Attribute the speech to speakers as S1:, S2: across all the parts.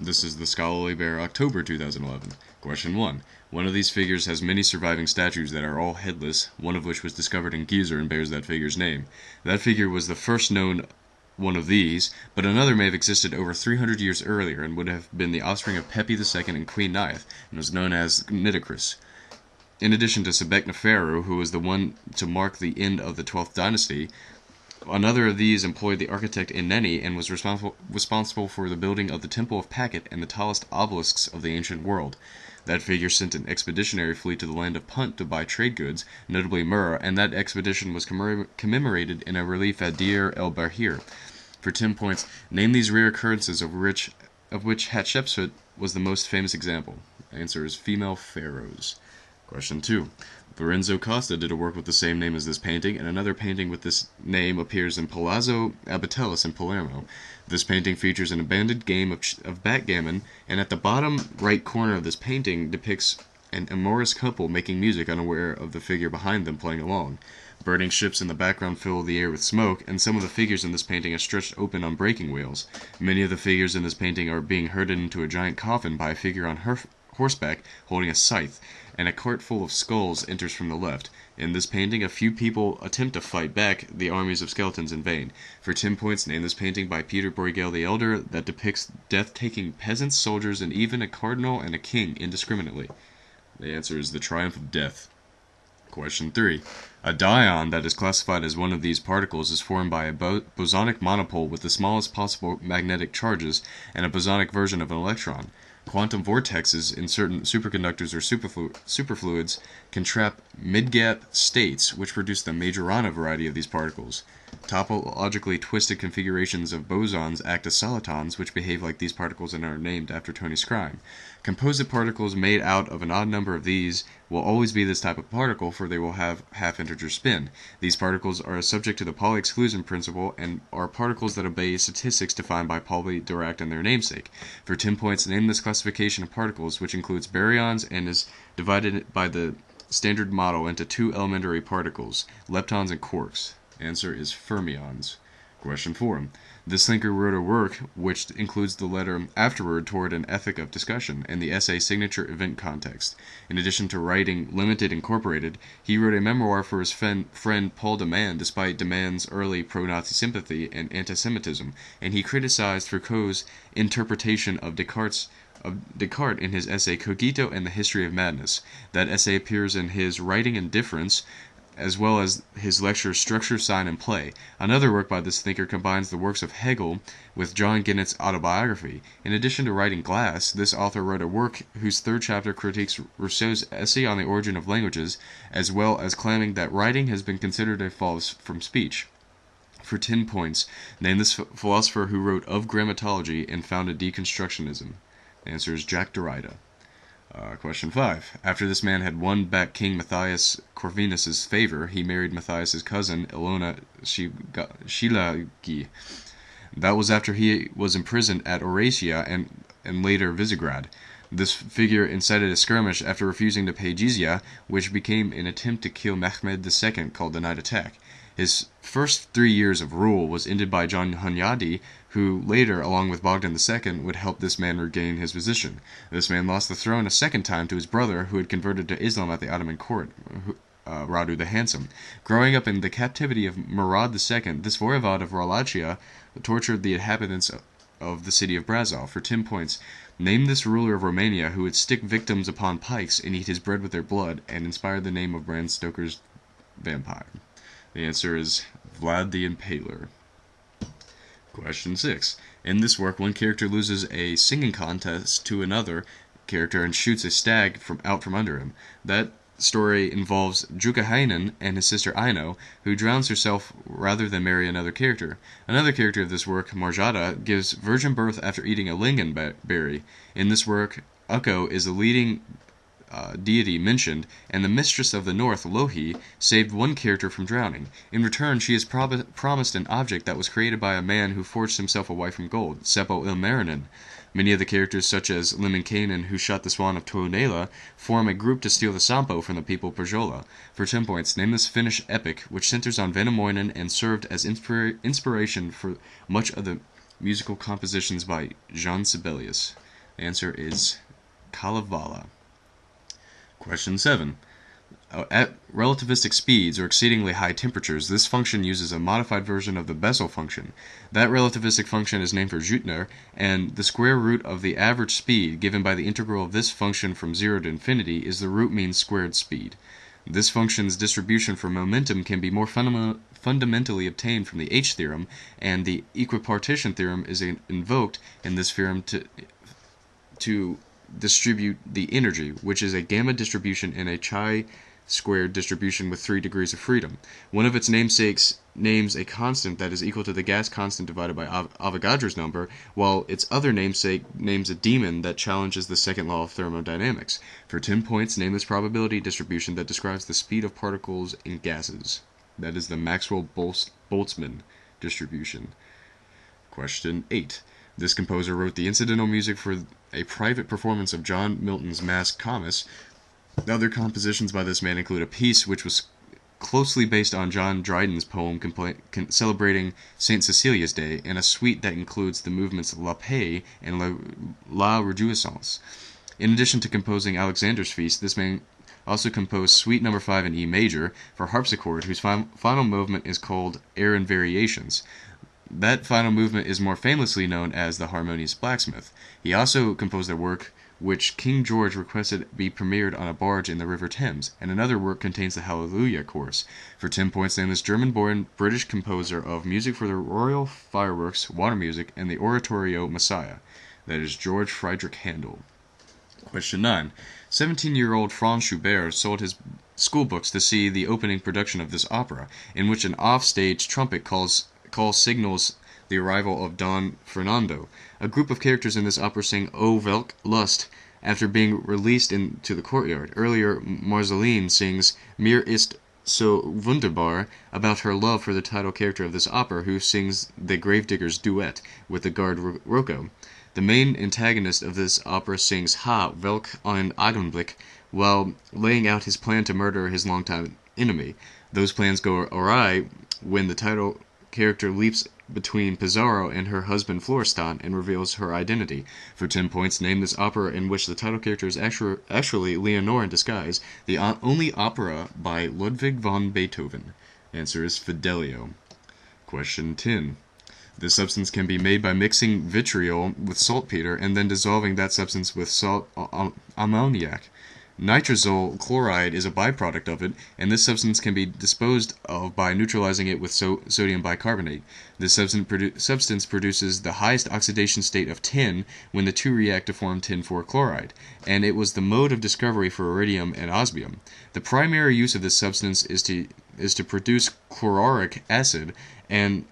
S1: This is the Scholarly Bear, October 2011. Question 1. One of these figures has many surviving statues that are all headless, one of which was discovered in Giza and bears that figure's name. That figure was the first known one of these, but another may have existed over 300 years earlier and would have been the offspring of Pepi II and Queen Neith, and was known as Nitocris. In addition to Sebekneferu, who was the one to mark the end of the 12th dynasty, another of these employed the architect Ineni and was responsible for the building of the Temple of Pakhet and the tallest obelisks of the ancient world. That figure sent an expeditionary fleet to the land of Punt to buy trade goods, notably myrrh, and that expedition was commemorated in a relief at Deir el-Bahir. For 10 points, name these rare occurrences of which Hatshepsut was the most famous example. The answer is female pharaohs. Question 2. Lorenzo Costa did a work with the same name as this painting, and another painting with this name appears in Palazzo Abatellis in Palermo. This painting features an abandoned game of backgammon, and at the bottom right corner of this painting depicts an amorous couple making music unaware of the figure behind them playing along. Burning ships in the background fill the air with smoke, and some of the figures in this painting are stretched open on breaking wheels. Many of the figures in this painting are being herded into a giant coffin by a figure on horseback holding a scythe, and a cart full of skulls enters from the left. In this painting, a few people attempt to fight back the armies of skeletons in vain. For 10 points, name this painting by Peter Bruegel the Elder that depicts death taking peasants, soldiers, and even a cardinal and a king indiscriminately. The answer is The Triumph of Death. Question 3. A dion that is classified as one of these particles is formed by a bosonic monopole with the smallest possible magnetic charges and a bosonic version of an electron. Quantum vortexes in certain superconductors or superfluids can trap mid-gap states, which produce the Majorana variety of these particles. Topologically twisted configurations of bosons act as solitons, which behave like these particles and are named after Tony Scribe. Composite particles made out of an odd number of these will always be this type of particle, for they will have half-integer spin. These particles are subject to the Pauli exclusion principle and are particles that obey statistics defined by Pauli, Dirac, and their namesake. For 10 points, name this classification of particles, which includes baryons and is divided by the Standard Model into 2 elementary particles, leptons and quarks. Answer is fermions. Question 4. This thinker wrote a work which includes the letter afterward toward an ethic of discussion in the essay Signature Event Context. In addition to writing Limited Incorporated, he wrote a memoir for his friend Paul de Man despite de Man's early pro-Nazi sympathy and anti-Semitism, and he criticized Foucault's interpretation of Descartes in his essay Cogito and the History of Madness. That essay appears in his Writing Indifference, as well as his lecture Structure, Sign, and Play. Another work by this thinker combines the works of Hegel with John Gennett's autobiography. In addition to writing Glass, this author wrote a work whose 3rd chapter critiques Rousseau's essay on the origin of languages, as well as claiming that writing has been considered a fall from speech. For 10 points, name this philosopher who wrote Of Grammatology and founded deconstructionism. The answer is Jack Derrida. Question 5. After this man had won back King Matthias Corvinus's favor, he married Matthias's cousin, Ilona Szilágyi. That was after he was imprisoned at Oracea and later Visegrad. This figure incited a skirmish after refusing to pay jizya, which became an attempt to kill Mehmed II, called the Night Attack. His first 3 years of rule was ended by John Hunyadi, who later, along with Bogdan II, would help this man regain his position. This man lost the throne a second time to his brother, who had converted to Islam at the Ottoman court, Radu the Handsome. Growing up in the captivity of Murad II, this voivode of Wallachia tortured the inhabitants of the city of Brasov. For 10 points, name this ruler of Romania who would stick victims upon pikes and eat his bread with their blood, and inspired the name of Bram Stoker's vampire. The answer is Vlad the Impaler. Question 6. In this work, one character loses a singing contest to another character and shoots a stag out from under him. That story involves Joukahainen and his sister Aino, who drowns herself rather than marry another character. Another character of this work, Marjata, gives virgin birth after eating a lingonberry. In this work, Ukko is the leading deity mentioned, and the mistress of the north, Lohi, saved one character from drowning. In return, she is promised an object that was created by a man who forged himself a wife from gold, Seppo Ilmarinen. Many of the characters, such as Lemminkainen, who shot the swan of Tuonela, form a group to steal the Sampo from the people of Pohjola. For 10 points, name this Finnish epic, which centers on Vainamoinen and served as inspiration for much of the musical compositions by Jean Sibelius. Answer is Kalevala. Question 7. At relativistic speeds or exceedingly high temperatures, this function uses a modified version of the Bessel function. That relativistic function is named for Jüttner, and the square root of the average speed given by the integral of this function from 0 to infinity is the root mean squared speed. This function's distribution for momentum can be more fundamentally obtained from the H-theorem, and the equipartition theorem is invoked in this theorem to distribute the energy, which is a gamma distribution in a chi-squared distribution with 3 degrees of freedom. One of its namesakes names a constant that is equal to the gas constant divided by Avogadro's number, while its other namesake names a demon that challenges the second law of thermodynamics. For 10 points, name this probability distribution that describes the speed of particles in gases. That is the Maxwell-Boltzmann distribution. Question 8. This composer wrote the incidental music for a private performance of John Milton's Mask Comus. Other compositions by this man include a piece which was closely based on John Dryden's poem celebrating St. Cecilia's Day, and a suite that includes the movements La Paix and La Rejoissance. In addition to composing Alexander's Feast, this man also composed Suite No. 5 in E major for harpsichord, whose final movement is called Air and Variations. That final movement is more famously known as the Harmonious Blacksmith. He also composed a work which King George requested be premiered on a barge in the River Thames, and another work contains the Hallelujah Chorus. For 10 points, name this German-born British composer of music for the Royal Fireworks, Water Music, and the Oratorio Messiah. That is George Friedrich Handel. Question 9. 17-year-old Franz Schubert sold his school books to see the opening production of this opera, in which an off-stage trumpet signals the arrival of Don Fernando. A group of characters in this opera sing O Welk Lust after being released into the courtyard. Earlier, Marceline sings Mir ist so wunderbar about her love for the title character of this opera, who sings the Gravedigger's duet with the guard Rocco. The main antagonist of this opera sings Ha, welk ein Augenblick, while laying out his plan to murder his longtime enemy. Those plans go awry when the title character leaps between Pizarro and her husband Florestan and reveals her identity. For 10 points, name this opera in which the title character is actually Leonore in disguise, the only opera by Ludwig van Beethoven. Answer is Fidelio. Question 10. This substance can be made by mixing vitriol with saltpeter and then dissolving that substance with ammoniac. Nitrazole chloride is a byproduct of it, and this substance can be disposed of by neutralizing it with sodium bicarbonate. This substance produces the highest oxidation state of tin when the two react to form tin-4 chloride, and it was the mode of discovery for iridium and osmium. The primary use of this substance is to produce chloruric acid, and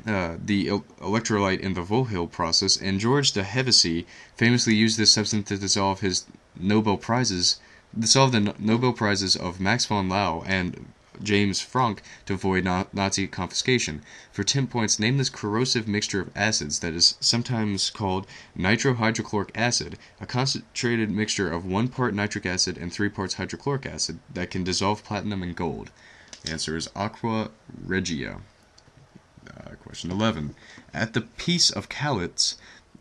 S1: the electrolyte in the Volhill process, and George de Hevesy famously used this substance to dissolve the Nobel Prizes of Max von Laue and James Franck to avoid Nazi confiscation. For 10 points, name this corrosive mixture of acids that is sometimes called nitrohydrochloric acid, a concentrated mixture of 1 part nitric acid and 3 parts hydrochloric acid that can dissolve platinum and gold. The answer is Aqua Regia. Question 11. At the Peace of Calitz,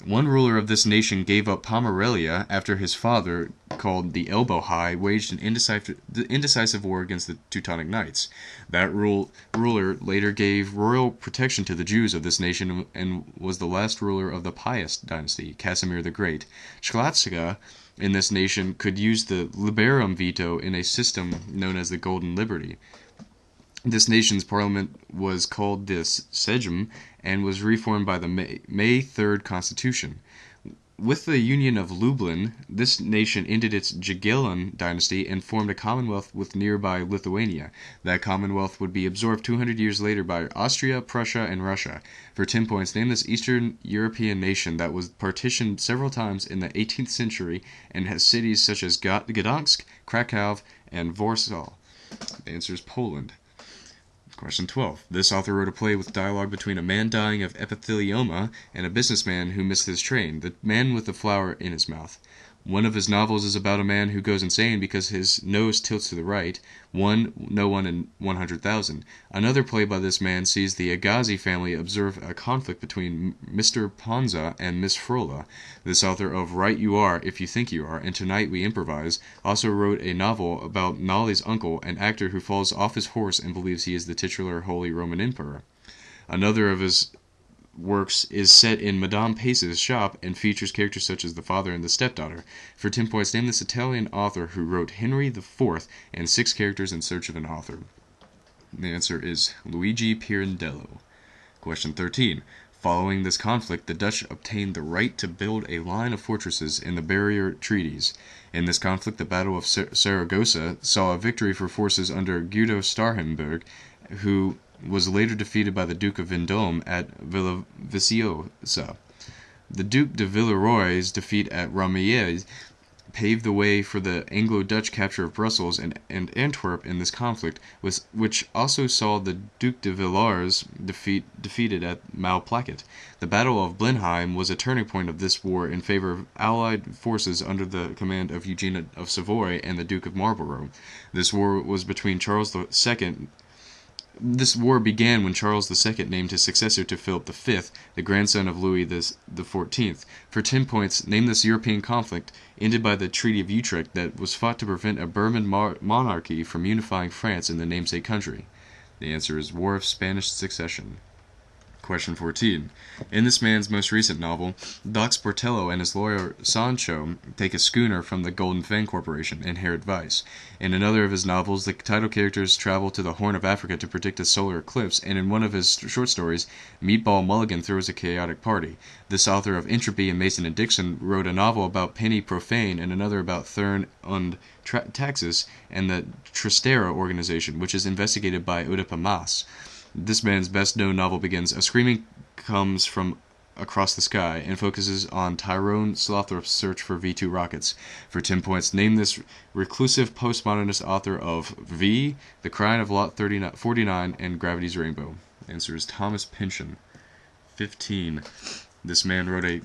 S1: one ruler of this nation gave up Pomerelia after his father, called the Elbow High, waged an indecisive war against the Teutonic Knights. That ruler later gave royal protection to the Jews of this nation and was the last ruler of the Pius dynasty, Casimir the Great. Schlatzka in this nation could use the liberum veto in a system known as the Golden Liberty. This nation's parliament was called the Sejm and was reformed by the May 3rd Constitution. With the Union of Lublin, this nation ended its Jagiellon dynasty and formed a commonwealth with nearby Lithuania. That commonwealth would be absorbed 200 years later by Austria, Prussia, and Russia. For 10 points, name this Eastern European nation that was partitioned several times in the 18th century and has cities such as Gdansk, Krakow, and Warsaw. The answer is Poland. Question 12. This author wrote a play with dialogue between a man dying of epithelioma and a businessman who missed his train, the man with the flower in his mouth. One of his novels is about a man who goes insane because his nose tilts to the right. No One in 100,000. Another play by this man sees the Agassiz family observe a conflict between Mr. Ponza and Miss Frola. This author of Right You Are, If You Think You Are, and Tonight We Improvise also wrote a novel about Nolly's uncle, an actor who falls off his horse and believes he is the titular Holy Roman Emperor. Another of his works is set in Madame Pace's shop and features characters such as the father and the stepdaughter. For 10 points, name this Italian author who wrote Henry IV and 6 characters in search of an author. The answer is Luigi Pirandello. Question 13. Following this conflict, the Dutch obtained the right to build a line of fortresses in the barrier treaties. In this conflict, the Battle of Saragossa saw a victory for forces under Guido Starhemberg, who was later defeated by the Duke of Vendôme at Villaviciosa. The Duc de Villeroy's defeat at Ramillies paved the way for the Anglo-Dutch capture of Brussels and Antwerp in this conflict, which also saw the Duc de Villars defeated at Malplaquet. The Battle of Blenheim was a turning point of this war in favor of Allied forces under the command of Eugene of Savoy and the Duke of Marlborough. This war began when Charles II named his successor to Philip V, the grandson of Louis XIV. For 10 points, name this European conflict, ended by the Treaty of Utrecht, that was fought to prevent a Bourbon monarchy from unifying France in the namesake country. The answer is War of Spanish Succession. Question 14. In this man's most recent novel, Doc Sportello and his lawyer Sancho take a schooner from the Golden Fang Corporation, inherit Vice. In another of his novels, the title characters travel to the Horn of Africa to predict a solar eclipse, and in one of his short stories, Meatball Mulligan throws a chaotic party. This author of Entropy and Mason and Dixon wrote a novel about Penny Profane and another about Thurn und Taxis and the Trastera organization, which is investigated by Oedipa Maas. This man's best-known novel begins, "A screaming comes from across the sky," and focuses on Tyrone Slothrop's search for V2 rockets. For 10 points, name this reclusive postmodernist author of V, The Crying of Lot 49, and Gravity's Rainbow. Answer is Thomas Pynchon. 15. This man wrote a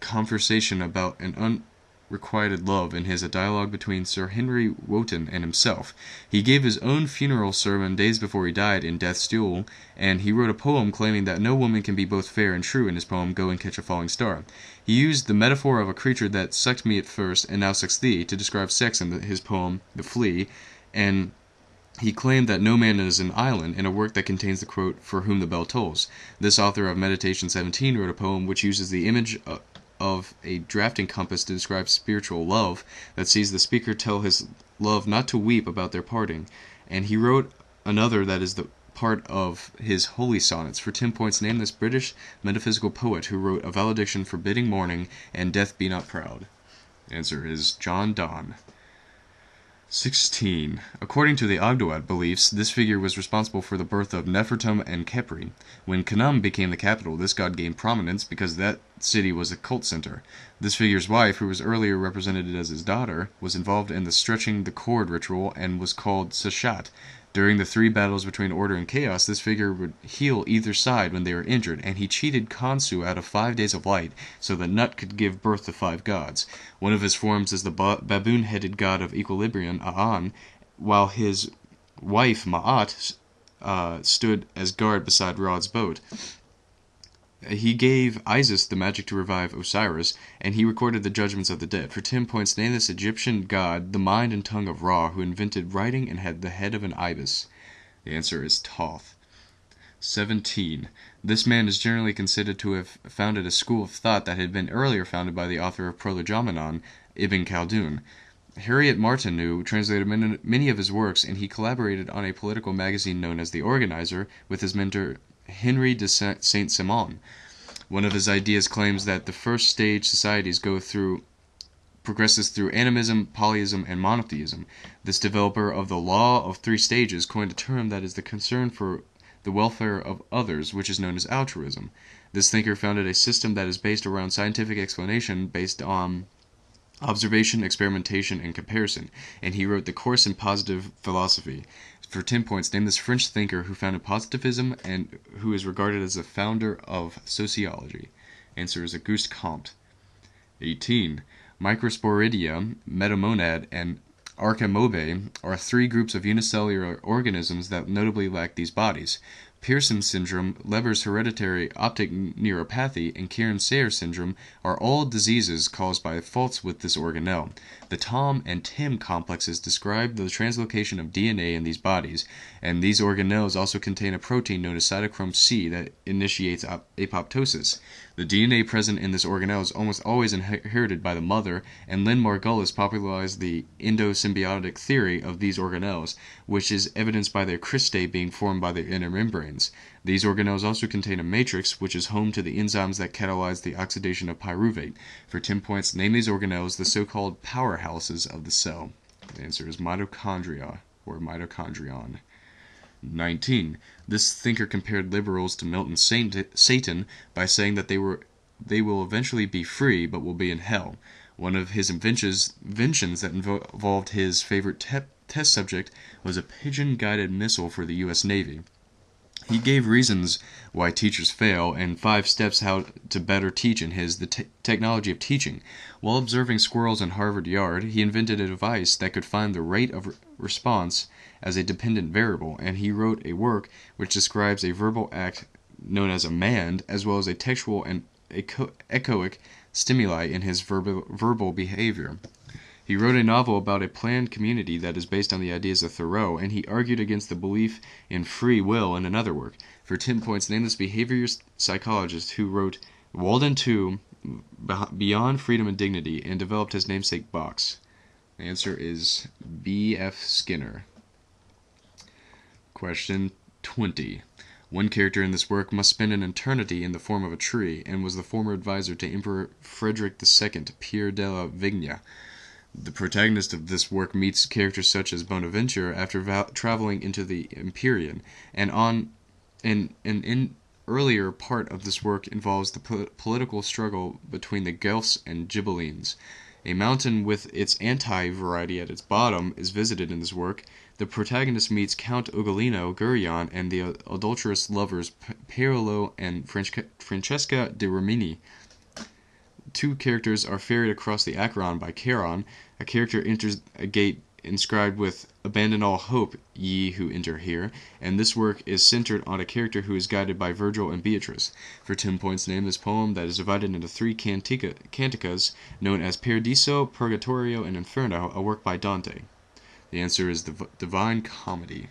S1: conversation about an unrequited love in his A Dialogue between Sir Henry Wotton and himself. He gave his own funeral sermon days before he died in Death's Duel, and he wrote a poem claiming that no woman can be both fair and true in his poem Go and Catch a Falling Star. He used the metaphor of a creature that sucked me at first and now sucks thee to describe sex in his poem The Flea, and he claimed that no man is an island in a work that contains the quote, "For whom the bell tolls." This author of Meditation 17 wrote a poem which uses the image of a drafting compass to describe spiritual love that sees the speaker tell his love not to weep about their parting. And he wrote another that is the part of his holy sonnets. For 10 points, name this British metaphysical poet who wrote A Valediction Forbidding Mourning and Death Be Not Proud. Answer is John Donne. 16. According to the Ogdoad beliefs, this figure was responsible for the birth of Nefertum and Khepri. When Canaan became the capital, this god gained prominence because that city was a cult center. This figure's wife, who was earlier represented as his daughter, was involved in the stretching the cord ritual and was called Sashat. During the 3 battles between Order and Chaos, this figure would heal either side when they were injured, and he cheated Khonsu out of 5 days of light so that Nut could give birth to 5 gods. One of his forms is the baboon-headed god of equilibrium, Aan, while his wife, Ma'at, stood as guard beside Rod's boat. He gave Isis the magic to revive Osiris, and he recorded the judgments of the dead. For 10 points, name this Egyptian god, the mind and tongue of Ra, who invented writing and had the head of an ibis. The answer is Thoth. 17. This man is generally considered to have founded a school of thought that had been earlier founded by the author of Prolegomena, Ibn Khaldun. Harriet Martineau translated many of his works, and he collaborated on a political magazine known as The Organizer with his mentor Henry de Saint-Simon. One of his ideas claims that the first stage societies progresses through animism, polyism, and monotheism. This developer of the law of 3 stages coined a term that is the concern for the welfare of others, which is known as altruism. This thinker founded a system that is based around scientific explanation based on observation, experimentation, and comparison, and he wrote the course in positive philosophy. For 10 points, name this French thinker who founded positivism and who is regarded as the founder of sociology. Answer is Auguste Comte. 18. Microsporidia, Metamonad, and Archamoebe are three groups of unicellular organisms that notably lack these bodies. Pearson syndrome, Leber's hereditary optic neuropathy, and Kieran-Sayre syndrome are all diseases caused by faults with this organelle. The Tom and Tim complexes describe the translocation of DNA in these bodies, and these organelles also contain a protein known as cytochrome C that initiates apoptosis. The DNA present in this organelle is almost always inherited by the mother, and Lynn Margulis popularized the endosymbiotic theory of these organelles, which is evidenced by their cristae being formed by their inner membranes. These organelles also contain a matrix, which is home to the enzymes that catalyze the oxidation of pyruvate. For 10 points, name these organelles the so-called powerhouses of the cell. The answer is mitochondria, or mitochondrion. 19. This thinker compared liberals to Milton's Satan by saying that they will eventually be free but will be in hell. One of his inventions that involved his favorite test subject was a pigeon-guided missile for the U.S. Navy. He gave reasons why teachers fail and 5 steps how to better teach in his The Technology of Teaching. While observing squirrels in Harvard Yard, he invented a device that could find the rate of response as a dependent variable, and he wrote a work which describes a verbal act known as a mand, as well as a textual and echoic stimuli in his verbal behavior. He wrote a novel about a planned community that is based on the ideas of Thoreau, and he argued against the belief in free will in another work. For 10 points, name this behavior psychologist who wrote Walden 2, Beyond Freedom and Dignity, and developed his namesake box. The answer is B.F. Skinner. Question 20. One character in this work must spend an eternity in the form of a tree, and was the former advisor to Emperor Frederick II, Pierre de la Vigne. The protagonist of this work meets characters such as Bonaventure after traveling into the Empyrean, and an earlier part of this work involves the political struggle between the Guelphs and Ghibellines. A mountain with its anti-variety at its bottom is visited in this work. The protagonist meets Count Ugolino Gurion and the adulterous lovers Paolo and Francesca de Rimini. 2 characters are ferried across the Acheron by Charon. A character enters a gate inscribed with "Abandon all hope, ye who enter here," and this work is centered on a character who is guided by Virgil and Beatrice. For 10 points, name this poem that is divided into 3 canticas known as Paradiso, Purgatorio, and Inferno, a work by Dante. The answer is the Divine Comedy.